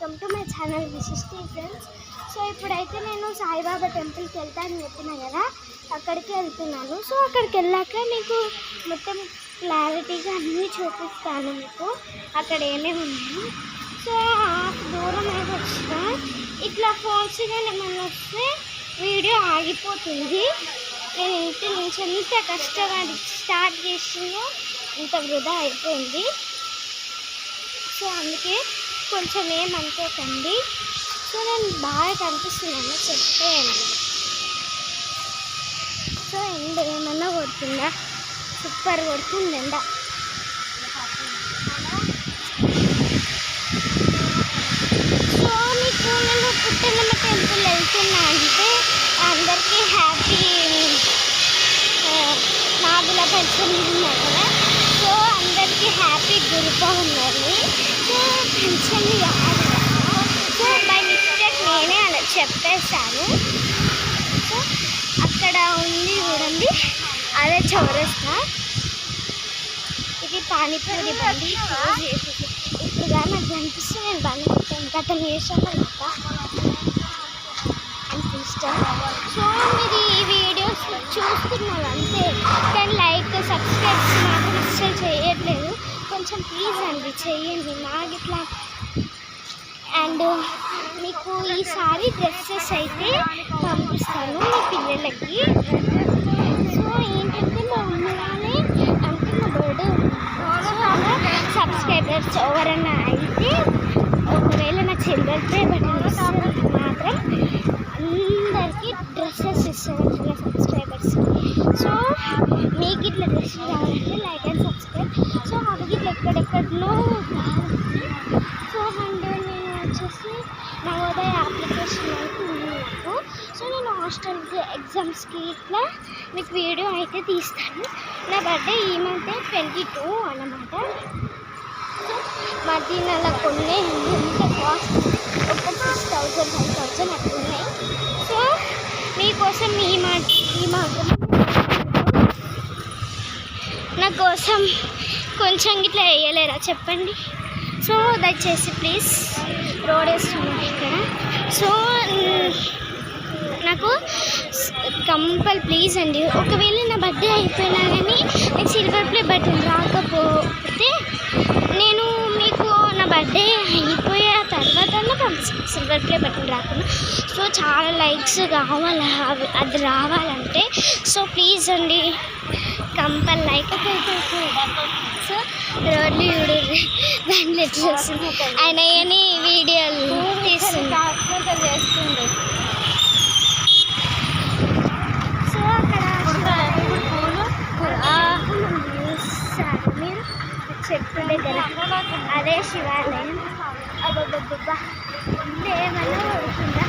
Welcome to my channel Vishishti friends. So ఇప్పుడైతే నేను సాయిబాబా టెంపుల్కి వెళ్తాను చెప్పినా కదా, అక్కడికి వెళ్తున్నాను. సో అక్కడికి వెళ్ళాక మీకు మొత్తం క్లారిటీగా అన్నీ చూపిస్తాను. మీకు అక్కడ ఏమేమి ఉన్నాయి. సో దూరం అయితే వచ్చిన ఇట్లా ఫోన్స్ కానీ ఏమన్నా వస్తే వీడియో ఆగిపోతుంది. నేను ఇంటి నుంచి ఎంత కష్టపడి స్టార్ట్ చేసినా ఇంత వృధా అయిపోయింది. సో అందుకే కొంచెం ఏమనుకోకండి. సో నేను బాగా కనిపిస్తున్నాను చెప్పేయండి. సో ఎండ ఏమన్నా కొడుతుందా? సూపర్ కొడుతుంది ఎండ. సో మీకు నేను పుట్టనమ్మ టెంపుల్ వెళ్తున్నా అంటే అందరికీ హ్యాపీ నాగుల పంచమి ఉన్నారు కదా. సో అందరికీ హ్యాపీ గురు పౌర్ణమి. సో పంచమి కాదు, సో బై మిస్టేక్ నేనే అలా చెప్పేశాను. సో అక్కడ ఉంది చూడండి, అదే చౌరస్తా. ఇది పానీపూరి బండి క్లోజ్ చేసేసి ఇప్పుడు కానీ నాకు కనిపిస్తుంది. నేను బండి పెట్టాను గతం చేసాను అనిపిస్తాం. సో మీరు ఈ వీడియోస్ చూస్తున్నారు అంతే, కానీ లైక్ సబ్స్క్రైబ్స్ మాత్రం అస్సలు చేయట్లేదు. కొంచెం ప్లీజ్ అండి చెయ్యండి నాకు ఇట్లా. అండ్ మీకు ఈసారి డ్రెస్సెస్ అయితే పంపిస్తాను మీ పిల్లలకి. సో ఏంటంటే మా మమ్మీ వాళ్ళే అంటే మా బర్త్డే సబ్స్క్రైబర్స్ ఎవరన్నా అయితే ఒకవేళ నా చిల్డ్రన్ డే బట్టి మాత్రం అందరికీ డ్రెస్సెస్ ఇస్తారు నా సబ్స్క్రైబర్స్. సో మీకు ఇట్లా డ్రెస్సులు కావాలంటే లైక్ అండ్ సబ్స్క్రైబ్. సో అవి ఇట్లా ఎక్కడెక్కడలో. సో అండ్ నేను వచ్చేసి నవోదయ అప్లికేషన్ అయితే ఉంది నాకు. సో నేను హాస్టల్కి ఎగ్జామ్స్కి ఇట్లా మీకు వీడియో అయితే తీస్తాను. నా బర్త్డే ఈ మంత్ 22 అన్నమాట. సో మదీనాలో కొన్ని ఎంత కాస్ట్ ఒక 6,000 5,000 అట్లా ఉన్నాయి. సో మీకోసం ఈ మాత్రం నా కోసం కొంచెం ఇట్లా వేయలేరా చెప్పండి. సో దయచేసి ప్లీజ్ రోడ్ వేస్తున్నాను ఇక్కడ. సో నాకు ప్లీజ్ అండి, ఒకవేళ నా బర్త్డే అయిపోయినా కానీ నాకు సిల్వర్ ప్లే బటన్ రాకపోతే నేను మీకు నా బర్త్డే అయిపోయే తర్వాత పంపిస్తాను సిల్వర్ ప్లే బటన్ రాకుండా. సో చాలా లైక్స్ కావాలి అది రావాలంటే. సో ప్లీజ్ అండి కంపల్ లైక్ అయితే. సో రోడ్లు చూడు దాంట్లో ఎట్లా వస్తుంది ఆయన అని వీడియోలు చేస్తుండే. సో అక్కడ మీరు చెట్టు దగ్గర అదే శివాలయం. అబ్బబ్బబ్బా ఏమన్నా పడుతుందా?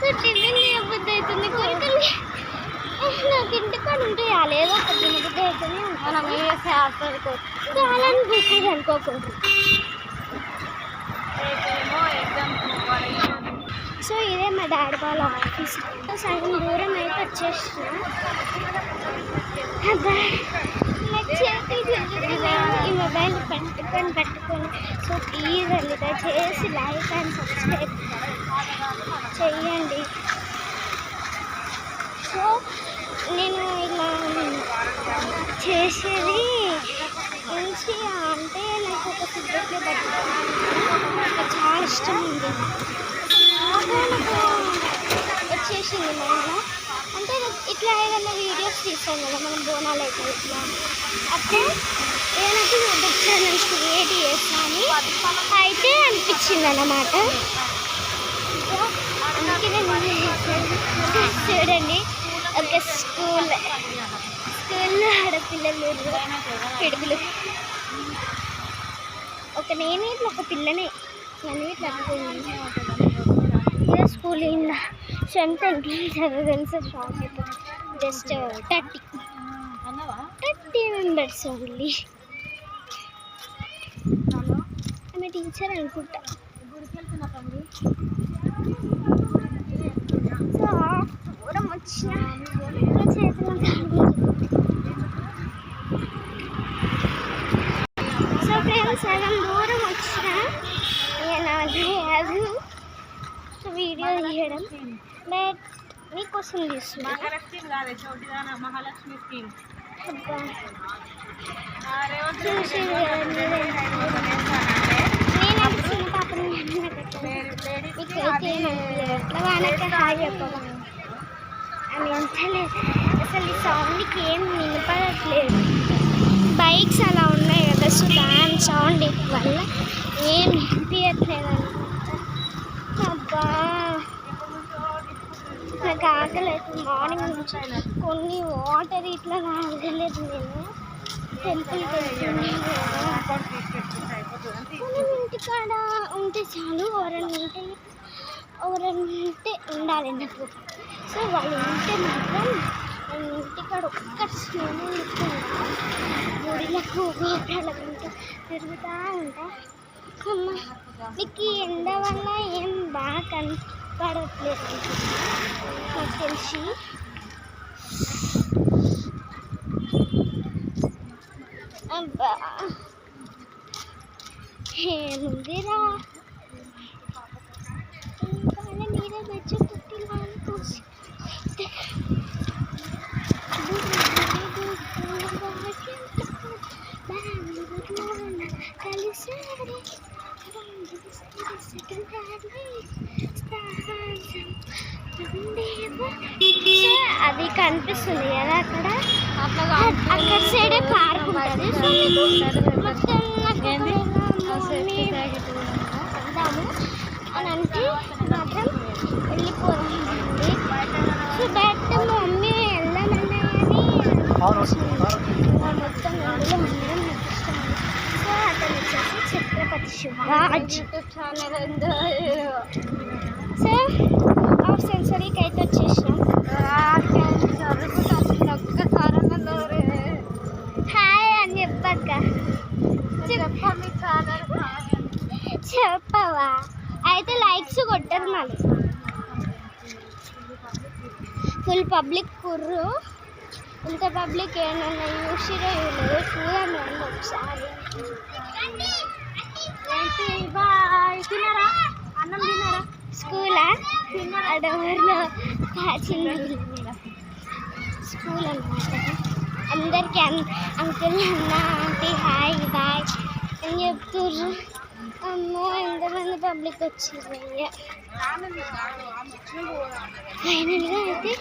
సో టిఫిన్ చేయబుద్ధి అవుతుంది. కొరికలు నాకు ఇంటికాడ ఉంటే లేదో ఒక తినబుద్ధి అవుతుంది. మనం చాలా అనిపిస్తుంది అనుకోకుండా. సో ఇదే మా డాడీ వాళ్ళ ఆఫీస్. సగం దూరం అయితే వచ్చేసిన. ఈ మొబైల్ పట్టుకొని. సో ప్లీజ్ అండి దయచేసి లైక్ అండ్ సబ్స్క్రైబ్ చెయ్యండి. సో నేను ఇలా చేసేది మంచిగా అంటే నాకు ఒక సిగరెట్లు నాకు చాలా ఇష్టం ఉంది. నాకు వచ్చేసింది మైండ్లో. అంటే ఇట్లా ఏదైనా వీడియోస్ తీస్తాను కదా మనం బోనాలు అయితే ఇట్లా అప్పుడు ఏదైనా యూట్యూబ్ ఛానల్స్ క్రియేట్ చేస్తాను అయితే అనిపించింది అన్నమాట. అందుకే నేను చూడండి ఒక స్కూల్లో ఆడపిల్లలు పిడుగులు నేను ఇట్లా ఒక పిల్లనే నన్ను ఇట్లా అనుకుంది. ఇదే స్కూల్ అయిందా ఎంత చదవగలిసే షాక్ అయిపోయింది. Just 30 members only. ఆమె టీచర్ అనుకుంటా. సో దూరం వచ్చిన చేతిలో సో ఫ్రెండ్స్ సగం దూరం వచ్చిన మేడం, బట్ మీకోసం చూస్తున్నా. చూసి నేను చిన్న పాపని మీకైతే ఎట్లా వానక హాయ్ చెప్పగా అని అంతలేదు. అసలు ఈ సౌండ్కి ఏం వినపడట్లేదు. బైక్స్ అలా ఉన్నాయి కదా, సో దాని సౌండ్ వల్ల ఏం వినిపించట్లేదు అనమాట. అబ్బా నాకు ఆకలి అవుతుంది. మార్నింగ్ నుంచి కొన్ని వాటర్ ఇట్లా తాగలేదు. నేను టెంపుల్కి వెళ్తున్నాను. మనం ఇంటికాడ ఉంటే చాలు, ఎవరైనా ఉంటే ఉండాలి నాకు. సో వాళ్ళు ఉంటే మాత్రం నేను ఇంటికాడ ఒక్క స్విమ్మింగ్ గుడిలకు గోపురాలకు తిరుగుతూ ఉంటా. అమ్మ మీకు ఈ ఎండ వల్ల ఏం బాగా కనపడట్లేదు నాకు తెలిసి. అబ్బా ఏముందిరా, మీరే వచ్చి పుట్టిన చూసి అది కనిపిస్తుంది కదా అక్కడ, అక్కడ సైడే పార్క్ ఉంటుంది. సో మీకు మొత్తం వెళ్దాము అని అంటే మాత్రం వెళ్ళిపోదామండి. సో బట్ మా మమ్మీ వెళ్దామన్నా కానీ మొత్తం అందులో ఉండడం నాకు ఇష్టం. సో అతను వచ్చేసి ఛత్రపతి శివాజీ సో ఆఫ్ సెన్సరీకి అయితే వచ్చేసినాం. హాయ్ అని చెప్పక్క చెప్పవా, అయితే లైక్స్ కొట్టరు మళ్ళీ. ఫుల్ పబ్లిక్ కుర్రు, ఇంత పబ్లిక్ ఏమన్నా చూసిరో లేదు, చూడండి ఒకసారి. తిన్నారా, అన్నం తిన్నారా? స్కూలా అడవర్లో చిన్న స్కూల్ అనమాట. అందరికీ అంకుల్ అన్న ఆంటీ హాయ్ బాయ్ అని చెప్తుర్రు. అమ్మో ఎంతమంది పబ్లిక్ వచ్చింది. ఫైనల్గా అయితే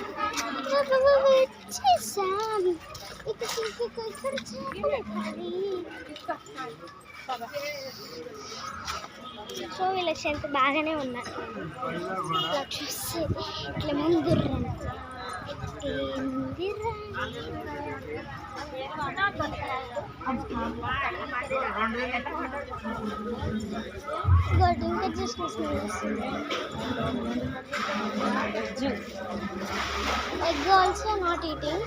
వచ్చేసాం. ఇక్కడ సో వీళ్ళ స్ట్రెంత్ బాగానే ఉన్నారు. ఇట్లా చూస్తే ఇట్లా ముందుర్రా గుడ్. ఇంకా చూసుకొస్తుంది ఎగ్ ఆల్సో నాట్ ఈటింగ్.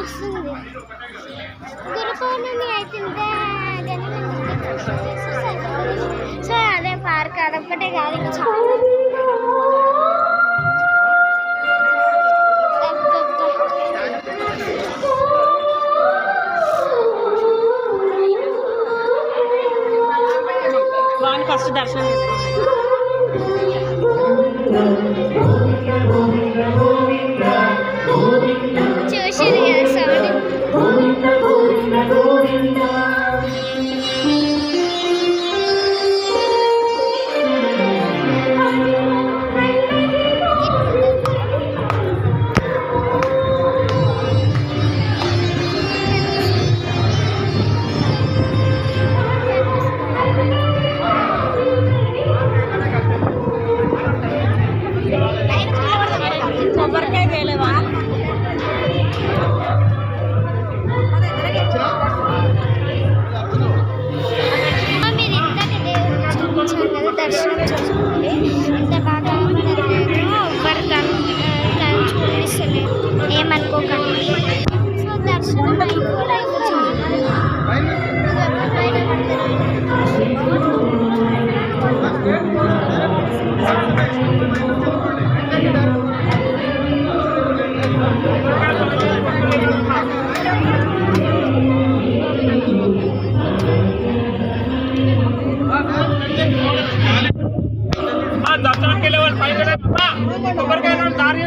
వస్తుంది గురు పౌర్ణమి అవుతుంటే సో అదే పార్క్ అదొక్కటే కాదు ఇంకా చాలా. ఫస్ట్ దర్శనం చూసారు కదా సౌండ్. కొబ్బరికాయ వేయలేవా? మీరు ఇంతటి దేవుడిని చూపించారు కదా, దర్శనం చేసుకోండి. ఇంత బాగా ఎవ్వరు చూపిస్తలేదు, ఏమనుకోకండి. సో దర్శనం కూడా కొబ్బరికాయలు దారి